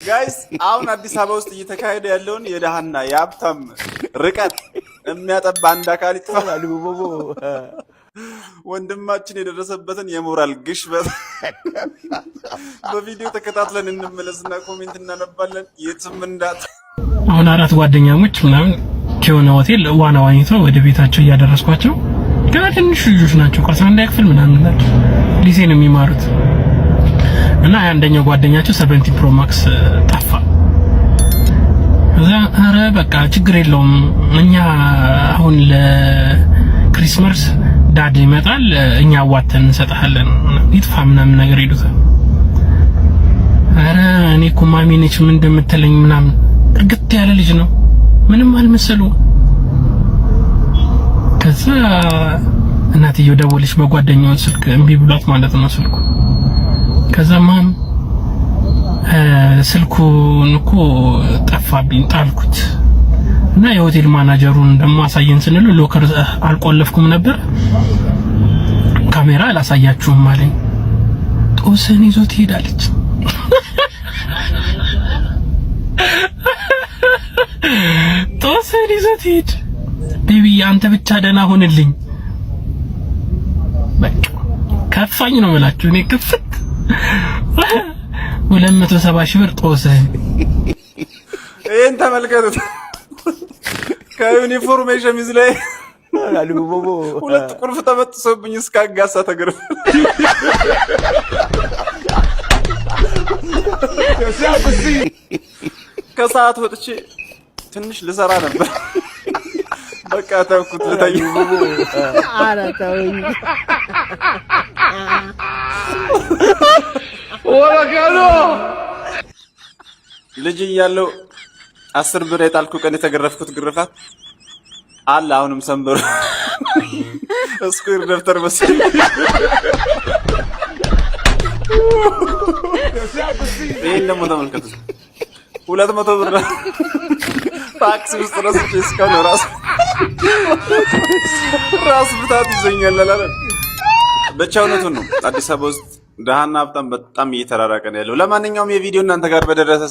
ጋይስ አሁን አዲስ አበባ ውስጥ እየተካሄደ ያለውን የደሃና የሀብታም ርቀት የሚያጠባ አንድ አካል ይጥፋል። ወንድማችን የደረሰበትን የሞራል ግሽበት በቪዲዮ ተከታትለን እንመለስና ኮሜንት እናነባለን። የትም እንዳት አሁን አራት ጓደኛሞች ምናምን ከሆነ ሆቴል ዋና ዋኝተው ወደ ቤታቸው እያደረስኳቸው ገና ትንሽ ልጆች ናቸው። 11 ክፍል ምናምን ናቸው። ሊሴ ነው የሚማሩት እና አንደኛው ጓደኛቸው 70 ፕሮ ማክስ ጠፋ። እዛ አረ በቃ ችግር የለውም እኛ አሁን ለክሪስማስ ዳድ ይመጣል እኛ አዋተን እንሰጣለን ይጥፋ ምናምን ነገር ይሉታል። አረ እኔ እኮ ማሚ ነች ምን እንደምትለኝ ምናምን እርግጥ ያለ ልጅ ነው ምንም አልመሰለው። ከዛ እናትየው ደወለች በጓደኛው ስልክ እምቢ ብሏት ማለት ነው ስልኩ። ከዛ ማም ስልኩን እኮ ጠፋብኝ ጣልኩት እና የሆቴል ማናጀሩን ደግሞ አሳየን ስንለው ሎከር አልቆለፍኩም ነበር ካሜራ አላሳያችሁም አለኝ። ጦስን ይዞት ሄዳለች። ጦስን ይዞት ሄድ ቤቢ አንተ ብቻ ደህና ሆንልኝ። በቃ ከፋኝ ነው የምላችሁ እኔ ክፍት 270 ሺህ ብር ጦስን። ይሄን ተመልከቱት። ከዩኒፎርም ሸሚዝ ላይ ሁለት ቁልፍ ተበጥሶብኝ እስካጋሳ ተገርፍ ከሰዓት ወጥቼ ትንሽ ልሰራ ነበር። በቃ ተውኩት ልተኛ። ኧረ ተውኝ። ልጅ እያለሁ 10 ብር የጣልኩ ቀን የተገረፍኩት ግርፋት አለ አሁንም ሰንበሩ እስኩር ደፍተር መሰለኝ። ይሄን ደግሞ ተመልከቱት። 200 ብር ታክሲ ውስጥ ረስቼ እስካሁን ራስ ብታት ይዘኛል አላለ። ብቻ እውነቱን ነው። አዲስ አበባ ውስጥ ደሃና ሀብታም በጣም እየተራራቀ ነው ያለው። ለማንኛውም የቪዲዮ እናንተ ጋር በደረሰ